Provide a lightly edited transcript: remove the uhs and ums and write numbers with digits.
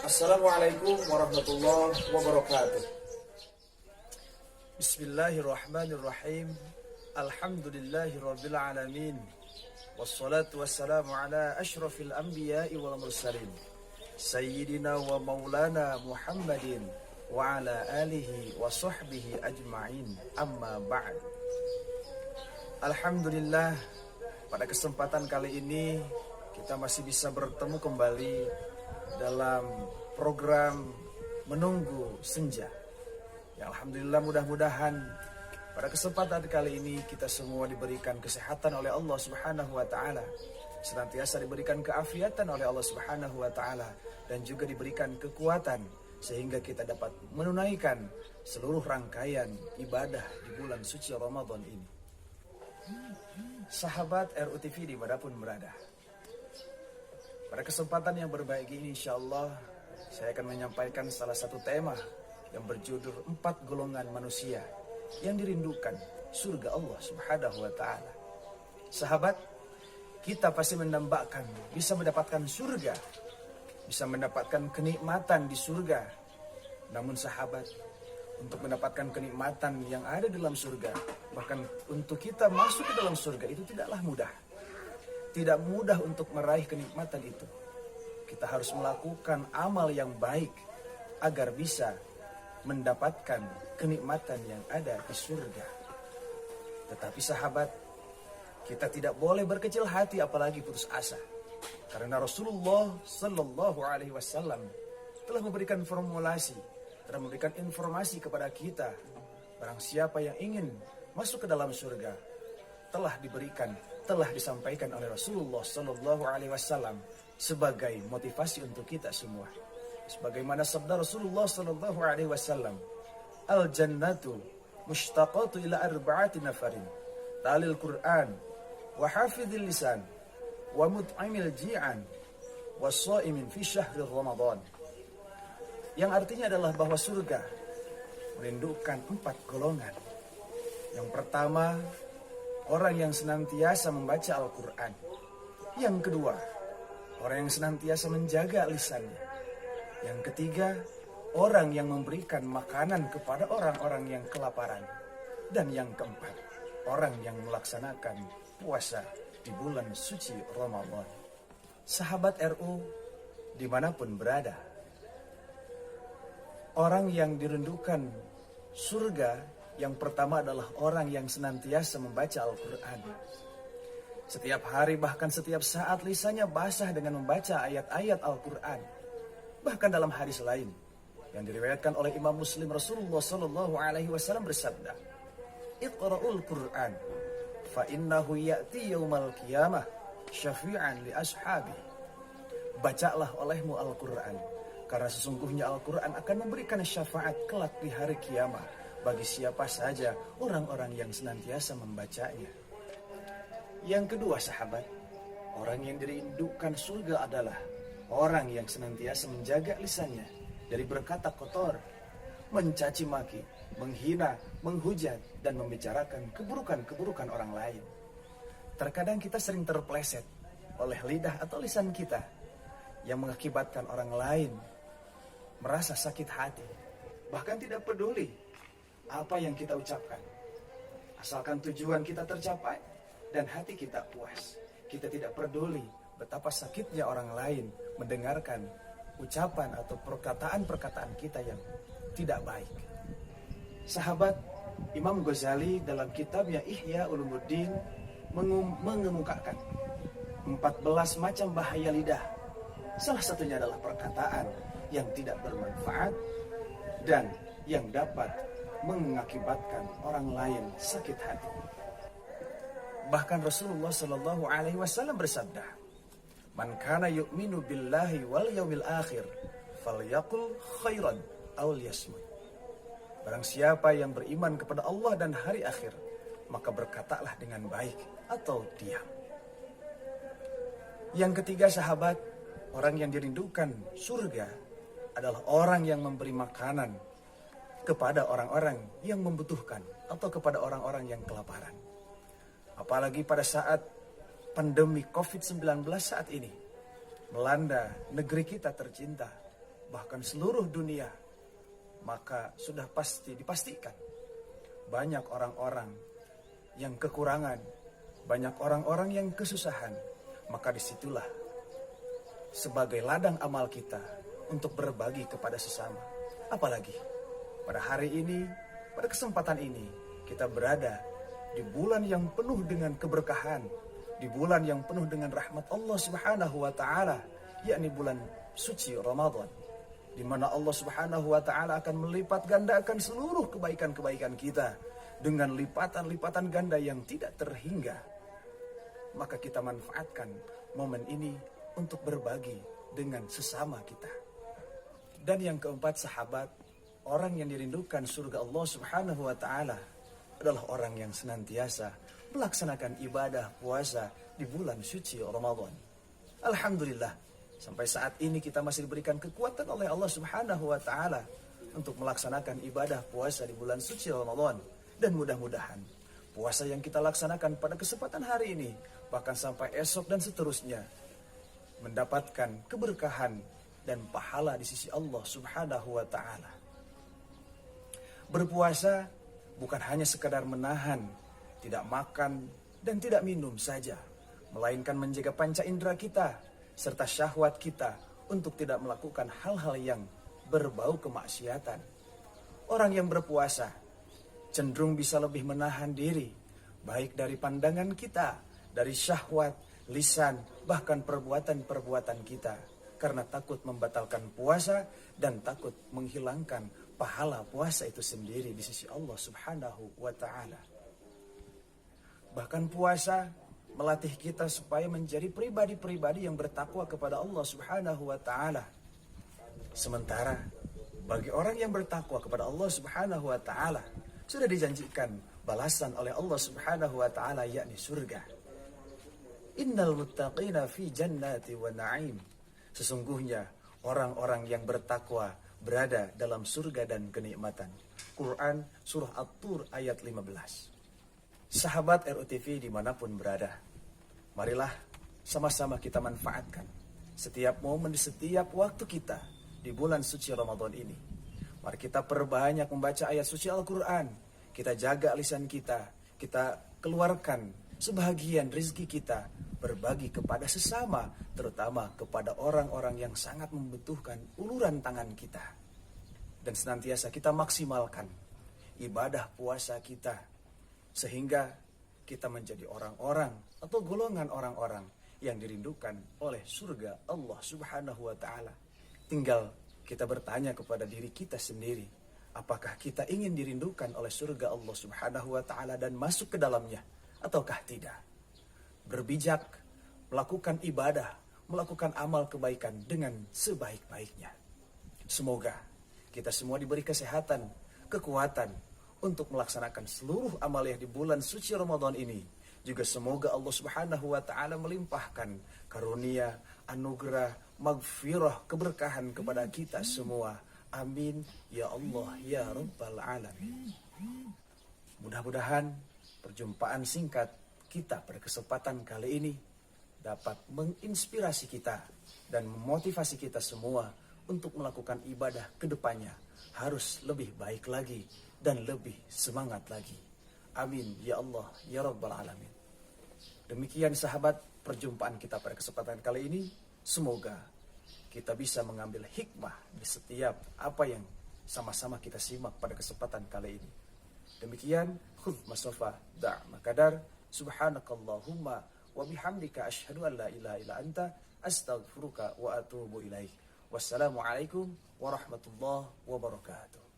Assalamualaikum warahmatullahi wabarakatuh. Bismillahirrahmanirrahim. Alhamdulillahirabbil alamin. Wassalatu wassalamu ala asyrafil anbiya'i wal mursalin. Sayyidina wa maulana Muhammadin wa ala alihi wa sahbihi ajma'in. Amma ba'd. Alhamdulillah, pada kesempatan kali ini kita masih bisa bertemu kembali dalam program Menunggu Senja. Ya, alhamdulillah, mudah-mudahan pada kesempatan kali ini kita semua diberikan kesehatan oleh Allah Subhanahu wa taala, senantiasa diberikan keafiatan oleh Allah Subhanahu wa taala, dan juga diberikan kekuatan sehingga kita dapat menunaikan seluruh rangkaian ibadah di bulan suci Ramadan ini. Sahabat RUTV dimanapun berada, pada kesempatan yang berbahagia ini insyaallah saya akan menyampaikan salah satu tema yang berjudul 4 golongan manusia yang dirindukan surga Allah Subhanahu wa taala. Sahabat, kita pasti mendambakan bisa mendapatkan surga, bisa mendapatkan kenikmatan di surga. Namun sahabat, untuk mendapatkan kenikmatan yang ada dalam surga, bahkan untuk kita masuk ke dalam surga itu tidaklah mudah. Tidak mudah untuk meraih kenikmatan itu. Kita harus melakukan amal yang baik agar bisa mendapatkan kenikmatan yang ada di surga. Tetapi sahabat, kita tidak boleh berkecil hati apalagi putus asa. Karena Rasulullah Sallallahu Alaihi Wasallam telah memberikan formulasi, telah memberikan informasi kepada kita. Barang siapa yang ingin masuk ke dalam surga, telah disampaikan oleh Rasulullah Sallallahu Alaihi Wasallam sebagai motivasi untuk kita semua. Sebagaimana sabda Rasulullah Sallallahu Alaihi Wasallam, al jannatu mushtaqatu ila arba'ati nafarin, talil Quran, wa hafidhil lisan, wa mut'imil ji'an, wa sha'imin fi syahri Ramadan. Yang artinya adalah bahwa surga merindukan 4 golongan. Yang pertama, orang yang senantiasa membaca Al-Quran. Yang kedua, orang yang senantiasa menjaga lisannya. Yang ketiga, orang yang memberikan makanan kepada orang-orang yang kelaparan. Dan yang keempat, orang yang melaksanakan puasa di bulan suci Ramadan. Sahabat RU dimanapun berada, orang yang dirindukan surga yang pertama adalah orang yang senantiasa membaca Al-Quran. Setiap hari bahkan setiap saat lisannya basah dengan membaca ayat-ayat Al-Quran. Bahkan dalam hadis lain yang diriwayatkan oleh Imam Muslim, Rasulullah Sallallahu Alaihi Wasallam bersabda, "Iqra'ul Quran, fa innahu ya'ti yaumal qiyamah syafi'an li ashabi." Bacalah olehmu Al-Quran, karena sesungguhnya Al-Quran akan memberikan syafaat kelak di hari kiamat bagi siapa saja orang-orang yang senantiasa membacanya. Yang kedua sahabat, orang yang dirindukan surga adalah orang yang senantiasa menjaga lisannya dari berkata kotor, mencaci maki, menghina, menghujat, dan membicarakan keburukan-keburukan orang lain. Terkadang kita sering terpleset oleh lidah atau lisan kita yang mengakibatkan orang lain merasa sakit hati, bahkan tidak peduli apa yang kita ucapkan, asalkan tujuan kita tercapai dan hati kita puas. Kita tidak peduli betapa sakitnya orang lain mendengarkan ucapan atau perkataan-perkataan kita yang tidak baik. Sahabat, Imam Ghazali dalam kitabnya Ihya Ulumuddin mengemukakan 14 macam bahaya lidah. Salah satunya adalah perkataan yang tidak bermanfaat dan yang dapat mengakibatkan orang lain sakit hati. Bahkan Rasulullah Sallallahu Alaihi Wasallam bersabda, "Man kana yu'minu billahi wal yaumil akhir, falyaqul khairan aw liyasmut." Barang siapa yang beriman kepada Allah dan hari akhir, maka berkatalah dengan baik atau diam. Yang ketiga sahabat, orang yang dirindukan surga adalah orang yang memberi makanan kepada orang-orang yang membutuhkan atau kepada orang-orang yang kelaparan. Apalagi pada saat pandemi COVID-19 saat ini melanda negeri kita tercinta, bahkan seluruh dunia, maka sudah pasti dipastikan banyak orang-orang yang kekurangan, banyak orang-orang yang kesusahan. Maka disitulah sebagai ladang amal kita untuk berbagi kepada sesama. Apalagi pada hari ini, pada kesempatan ini, kita berada di bulan yang penuh dengan keberkahan, di bulan yang penuh dengan rahmat Allah Subhanahu wa taala, yakni bulan suci Ramadan, di mana Allah Subhanahu wa taala akan melipat gandakan seluruh kebaikan-kebaikan kita dengan lipatan-lipatan ganda yang tidak terhingga. Maka kita manfaatkan momen ini untuk berbagi dengan sesama kita. Dan yang keempat, sahabat, orang yang dirindukan surga Allah Subhanahu wa taala adalah orang yang senantiasa melaksanakan ibadah puasa di bulan suci Ramadan. Alhamdulillah, sampai saat ini kita masih diberikan kekuatan oleh Allah Subhanahu wa taala untuk melaksanakan ibadah puasa di bulan suci Ramadan. Dan mudah-mudahan puasa yang kita laksanakan pada kesempatan hari ini, bahkan sampai esok dan seterusnya, mendapatkan keberkahan dan pahala di sisi Allah Subhanahu wa taala. Berpuasa bukan hanya sekadar menahan, tidak makan dan tidak minum saja, melainkan menjaga panca indera kita serta syahwat kita untuk tidak melakukan hal-hal yang berbau kemaksiatan. Orang yang berpuasa cenderung bisa lebih menahan diri, baik dari pandangan kita, dari syahwat, lisan, bahkan perbuatan-perbuatan kita, karena takut membatalkan puasa dan takut menghilangkan pahala puasa itu sendiri di sisi Allah Subhanahu wa taala. Bahkan puasa melatih kita supaya menjadi pribadi-pribadi yang bertakwa kepada Allah Subhanahu wa taala. Sementara bagi orang yang bertakwa kepada Allah Subhanahu wa taala, sudah dijanjikan balasan oleh Allah Subhanahu wa taala, yakni surga. Innal muttaqina fi jannati wa na'im. Sesungguhnya orang-orang yang bertakwa berada dalam surga dan kenikmatan. Quran surah At-Tur ayat 15. Sahabat RUTV dimanapun berada, marilah sama-sama kita manfaatkan setiap momen di setiap waktu kita di bulan suci Ramadan ini. Mari kita perbanyak membaca ayat suci Al-Quran. Kita jaga lisan kita. Kita keluarkan sebahagian rezeki kita berbagi kepada sesama, terutama kepada orang-orang yang sangat membutuhkan uluran tangan kita. Dan senantiasa kita maksimalkan ibadah puasa kita, sehingga kita menjadi orang-orang atau golongan orang-orang yang dirindukan oleh surga Allah Subhanahu wa taala. Tinggal kita bertanya kepada diri kita sendiri, apakah kita ingin dirindukan oleh surga Allah Subhanahu wa taala dan masuk ke dalamnya ataukah tidak? Berbijak, melakukan ibadah, melakukan amal kebaikan dengan sebaik-baiknya. Semoga kita semua diberi kesehatan, kekuatan untuk melaksanakan seluruh amal yang di bulan suci Ramadan ini. Juga semoga Allah Subhanahu wa taala melimpahkan karunia, anugerah, maghfirah, keberkahan kepada kita semua. Amin ya Allah ya Rabbal alamin. Mudah-mudahan perjumpaan singkat kita pada kesempatan kali ini dapat menginspirasi kita dan memotivasi kita semua untuk melakukan ibadah ke depannya harus lebih baik lagi dan lebih semangat lagi. Amin ya Allah ya Rabbal alamin. Demikian sahabat perjumpaan kita pada kesempatan kali ini. Semoga kita bisa mengambil hikmah di setiap apa yang sama-sama kita simak pada kesempatan kali ini. Demikian khudh masofa da' makadar. Subhanakallahumma wa bihamdika asyhadu an la ilaha illa anta astaghfiruka wa atubu ilaik. Wassalamualaikum warahmatullahi wabarakatuh.